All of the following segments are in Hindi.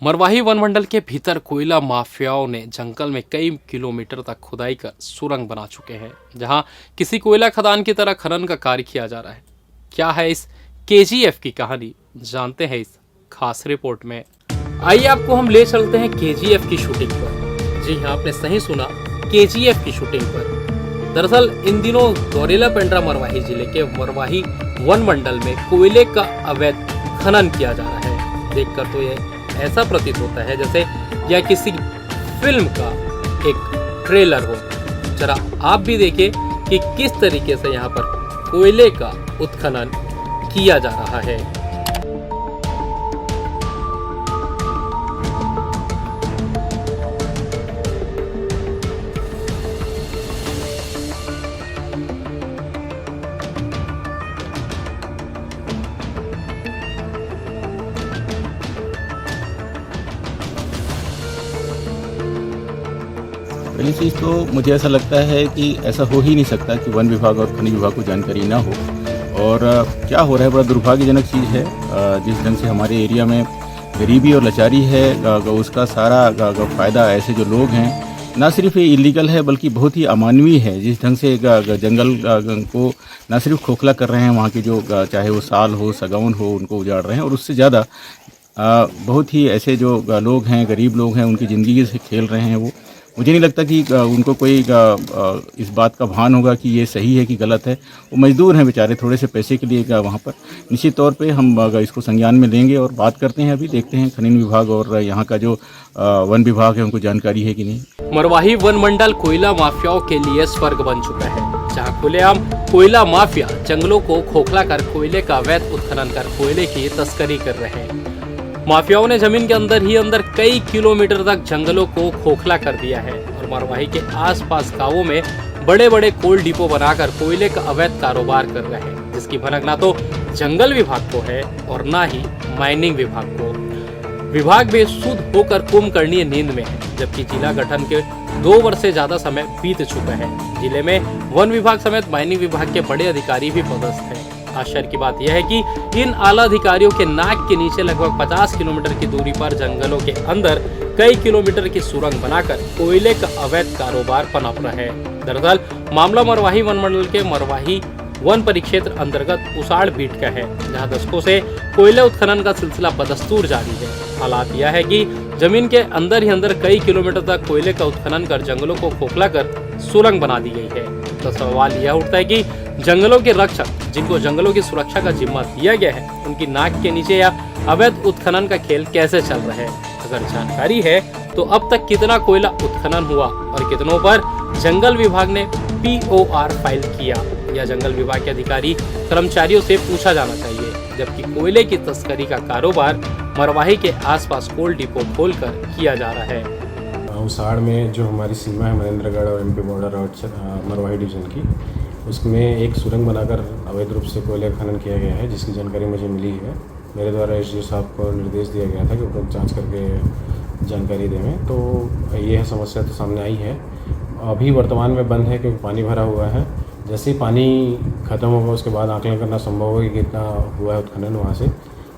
मरवाही वनमंडल के भीतर कोयला माफियाओं ने जंगल में कई किलोमीटर तक खुदाई कर सुरंग बना चुके हैं, जहां किसी कोयला खदान की तरह खनन का कार्य किया जा रहा है। क्या है इस केजीएफ की कहानी, जानते हैं इस खास रिपोर्ट में। आइए आपको हम ले चलते हैं केजीएफ की शूटिंग पर। जी हाँ, आपने सही सुना, केजीएफ की शूटिंग पर। दरअसल इन दिनों गौरेला पेंड्रा मरवाही जिले के मरवाही वनमंडल में कोयले का अवैध खनन किया जा रहा है। देखकर तो ये ऐसा प्रतीत होता है जैसे यह किसी फिल्म का एक ट्रेलर हो। जरा आप भी देखिए कि किस तरीके से यहाँ पर कोयले का उत्खनन किया जा रहा है। पहली चीज़ तो मुझे ऐसा लगता है कि ऐसा हो ही नहीं सकता कि वन विभाग और खनिज विभाग को जानकारी ना हो। और क्या हो रहा है, बड़ा दुर्भाग्यजनक चीज़ है। जिस ढंग से हमारे एरिया में गरीबी और लाचारी है, उसका सारा फ़ायदा ऐसे जो लोग हैं, ना सिर्फ ये इलीगल है बल्कि बहुत ही अमानवीय है। जिस ढंग से जंगल को ना सिर्फ खोखला कर रहे हैं, वहाँ के जो चाहे वो साल हो, सगौन हो, उनको उजाड़ रहे हैं। और उससे ज़्यादा बहुत ही ऐसे जो लोग हैं, गरीब लोग हैं, उनकी ज़िंदगी से खेल रहे हैं। वो मुझे नहीं लगता कि उनको कोई इस बात का भान होगा कि ये सही है कि गलत है। वो मजदूर हैं बेचारे, थोड़े से पैसे के लिए वहाँ पर। निश्चित तौर पे हम इसको संज्ञान में लेंगे और बात करते हैं। अभी देखते हैं खनन विभाग और यहाँ का जो वन विभाग है उनको जानकारी है कि नहीं। मरवाही वनमंडल कोयला माफियाओं के लिए स्वर्ग बन चुका है, जहाँ खुलेआम कोयला माफिया जंगलों को खोखला कर कोयले का अवैध उत्खनन कर कोयले की तस्करी कर रहे हैं। माफियाओं ने जमीन के अंदर ही अंदर कई किलोमीटर तक जंगलों को खोखला कर दिया है और मरवाही के आसपास गांवों में बड़े बड़े कोल डिपो बनाकर कोयले का अवैध कारोबार कर रहे हैं, जिसकी भनक ना तो जंगल विभाग को है और ना ही माइनिंग विभाग को। विभाग बेसुध होकर कुंभकर्णीय नींद में है, जबकि जिला गठन के 2 वर्ष से ज्यादा समय बीत चुका है। जिले में वन विभाग समेत माइनिंग विभाग के बड़े अधिकारी भी पदस्थ हैं। आश्चर्य की बात यह है कि इन आला अधिकारियों के नाक के नीचे लगभग 50 किलोमीटर की दूरी पर जंगलों के अंदर कई किलोमीटर की सुरंग बनाकर कोयले का अवैध कारोबार पनप रहा है। दरअसल मामला मरवाही वनमंडल के मरवाही वन परिक्षेत्र अंतर्गत उसाड़ बीट का है, जहां दशकों से कोयले उत्खनन का सिलसिला बदस्तूर जारी है। हालात यह है कि जमीन के अंदर ही अंदर कई किलोमीटर तक कोयले का उत्खनन कर जंगलों को खोखला कर सुरंग बना दी गई है। तो सवाल यह उठता है कि जंगलों के रक्षक, जिनको जंगलों की सुरक्षा का जिम्मा दिया गया है, उनकी नाक के नीचे या अवैध उत्खनन का खेल कैसे चल रहा है। अगर जानकारी है तो अब तक कितना कोयला उत्खनन हुआ और कितनों पर जंगल विभाग ने POR फाइल किया, या जंगल विभाग के अधिकारी कर्मचारियों से पूछा जाना चाहिए। जबकि कोयले की तस्करी का कारोबार मरवाही के आसपास कोल डिपो खोलकर किया जा रहा है। उसाड़ में जो हमारी सीमा है महेंद्रगढ़ और MP border road Marwahi division की, उसमें एक सुरंग बनाकर अवैध रूप से कोयले खनन किया गया है, जिसकी जानकारी मुझे मिली है। मेरे द्वारा SDO साहब को निर्देश दिया गया था कि वो जांच करके जानकारी देवें। तो यह समस्या तो सामने आई है। अभी वर्तमान में बंद है क्योंकि पानी भरा हुआ है। जैसे ही पानी खत्म होगा उसके बाद आकलन करना संभव होगा कि कितना हुआ है उत्खनन वहाँ से,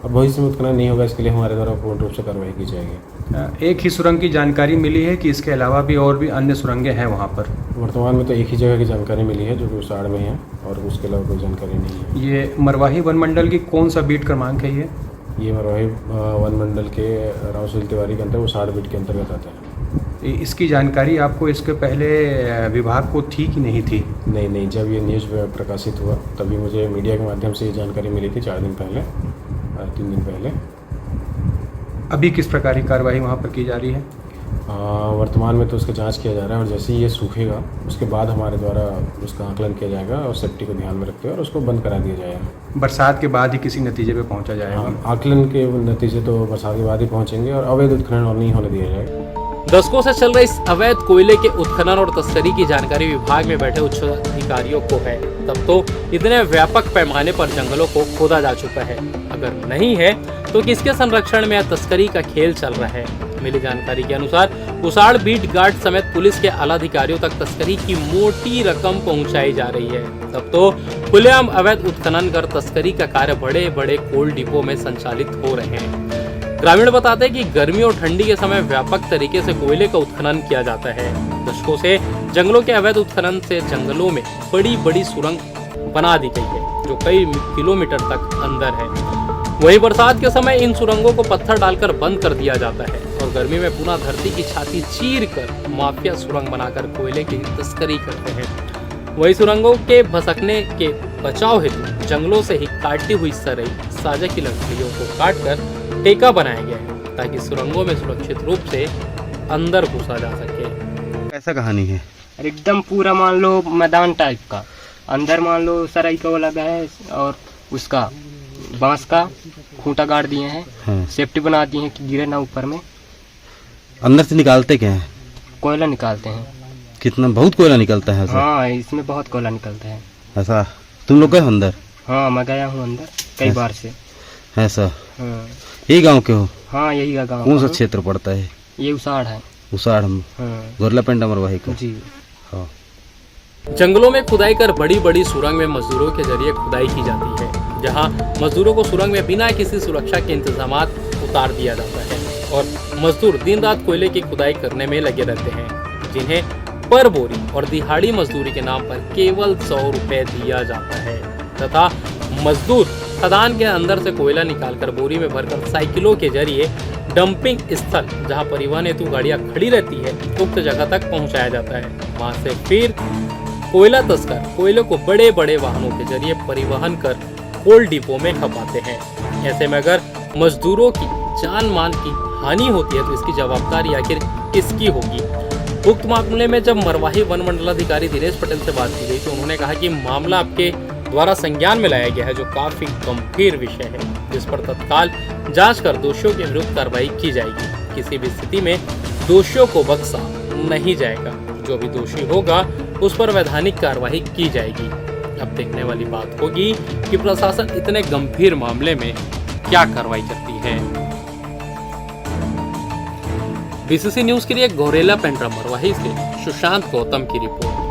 और भविष्य में उत्खनन नहीं होगा इसके लिए हमारे द्वारा पूर्ण रूप से कार्रवाई की जाएगी। एक ही सुरंग की जानकारी मिली है कि इसके अलावा भी और भी अन्य सुरंगें हैं वहाँ पर? वर्तमान में तो एक ही जगह की जानकारी मिली है जो कि उसाड़ में है, और उसके अलावा कोई जानकारी नहीं है। ये मरवाही वनमंडल की कौन सा बीट क्रमांक है ये मरवाही वनमंडल के रावसुल तिवारी के अंतर उसाड़ बीट के अंतर्गत आता है। इसकी जानकारी आपको इसके पहले विभाग को थी कि नहीं थी? नहीं, जब ये न्यूज़ प्रकाशित हुआ तभी मुझे मीडिया के माध्यम से ये जानकारी मिली थी 3 दिन पहले। अभी किस प्रकार की कार्रवाई वहाँ पर की जा रही है? वर्तमान में तो उसका जांच किया जा रहा है, और जैसे ही ये सूखेगा उसके बाद हमारे द्वारा उसका आकलन किया जाएगा और सेफ्टी को ध्यान में रखते हुए और उसको बंद करा दिया जाएगा। बरसात के बाद ही किसी नतीजे पे पहुँचा जाएगा? आकलन के नतीजे तो बरसात के बाद ही पहुँचेंगे और अवैध उत्खनन और नहीं होने दिया जाएगा। दशकों से चल रहे इस अवैध कोयले के उत्खनन और तस्करी की जानकारी विभाग में बैठे उच्च अधिकारियों को है, तब तो इतने व्यापक पैमाने पर जंगलों को खोदा जा चुका है। अगर नहीं है तो किसके संरक्षण में तस्करी का खेल चल रहा है। मिली जानकारी के अनुसार उसाड़ बीट गार्ड समेत पुलिस के आला अधिकारियों तक तस्करी की मोटी रकम पहुंचाई जा रही है। तब तो खुलेआम अवैध उत्खनन कर तस्करी का कार्य बड़े बड़े कोल डिपो में संचालित हो रहे हैं। ग्रामीण बताते हैं कि गर्मी और ठंडी के समय व्यापक तरीके से कोयले का उत्खनन किया जाता है। दशकों से जंगलों के अवैध उत्खनन से जंगलों में बड़ी बड़ी सुरंग बना दी गई है जो कई किलोमीटर तक अंदर है। वहीं बरसात के समय इन सुरंगों को पत्थर डालकर बंद कर दिया जाता है और गर्मी में पुनः धरती की छाती चीर कर माफिया सुरंग बनाकर कोयले की तस्करी करते हैं। वही सुरंगों के भसकने के बचाव हेतु जंगलों से ही काटी हुई सरई साजा की लकड़ियों को काटकर टेका बनाया गया है ताकि सुरंगों में सुरक्षित रूप से अंदर घुसा जा सके। ऐसा कहानी है एकदम पूरा मान लो मैदान टाइप का, अंदर मान लो सराई का वो लगा है और उसका बांस का खूंटा गाड़ दिए हैं। हाँ। सेफ्टी बना दी है कि गिरे ना ऊपर में। अंदर से निकालते क्या है? कोयला निकालते हैं। कितना बहुत कोयला निकलता है ऐसा? हाँ, इसमें बहुत कोयला निकलता है। ऐसा तुम लोग गए हो अंदर? हाँ, मैं गया हूँ अंदर कई बार से। ऐसा? हाँ, यही गांव के हो? हाँ, यही का गाँव। कौन सा क्षेत्र पड़ता है? ये उसाड़ है। उसाड़ हाँ गोरलापेंट अमरवाही का? जी। हाँ। जंगलों में खुदाई कर बड़ी बड़ी सुरंग में मजदूरों के जरिए खुदाई की जाती है, जहां मजदूरों को सुरंग में बिना किसी सुरक्षा के इंतजामात उतार दिया जाता है और मजदूर दिन रात कोयले की खुदाई करने में लगे रहते हैं, जिन्हें पर बोरी और दिहाड़ी मजदूरी के नाम पर केवल 100 रुपए दिया जाता है तथा मजदूर खदान के अंदर से कोयला निकालकर बोरी में भरकर साइकिलों के जरिए डंपिंग स्थल जहां परिवहन हेतु गाड़ियां खड़ी रहती है उक्त जगह तक पहुंचाया जाता है। वहां से फिर कोयला तस्कर कोयले को बड़े बड़े वाहनों के जरिए परिवहन कर कोल डिपो में खपाते हैं। ऐसे में अगर मजदूरों की जान माल की हानि होती है तो इसकी जवाबदारी आखिर किसकी होगी? उक्त मामले में जब मरवाही वन मंडलाधिकारी दिनेश पटेल से बात की गई तो उन्होंने कहा कि मामला आपके द्वारा संज्ञान में लाया गया है, जो काफी गंभीर विषय है, जिस पर तत्काल जांच कर दोषियों के विरुद्ध कार्रवाई की जाएगी। किसी भी स्थिति में दोषियों को बख्शा नहीं जाएगा। जो भी दोषी होगा उस पर वैधानिक कार्रवाई की जाएगी। अब देखने वाली बात होगी कि प्रशासन इतने गंभीर मामले में क्या कार्रवाई करती है। बीसीसी न्यूज के लिए गौरेला पेंड्रा मरवाही से सुशांत गौतम की रिपोर्ट।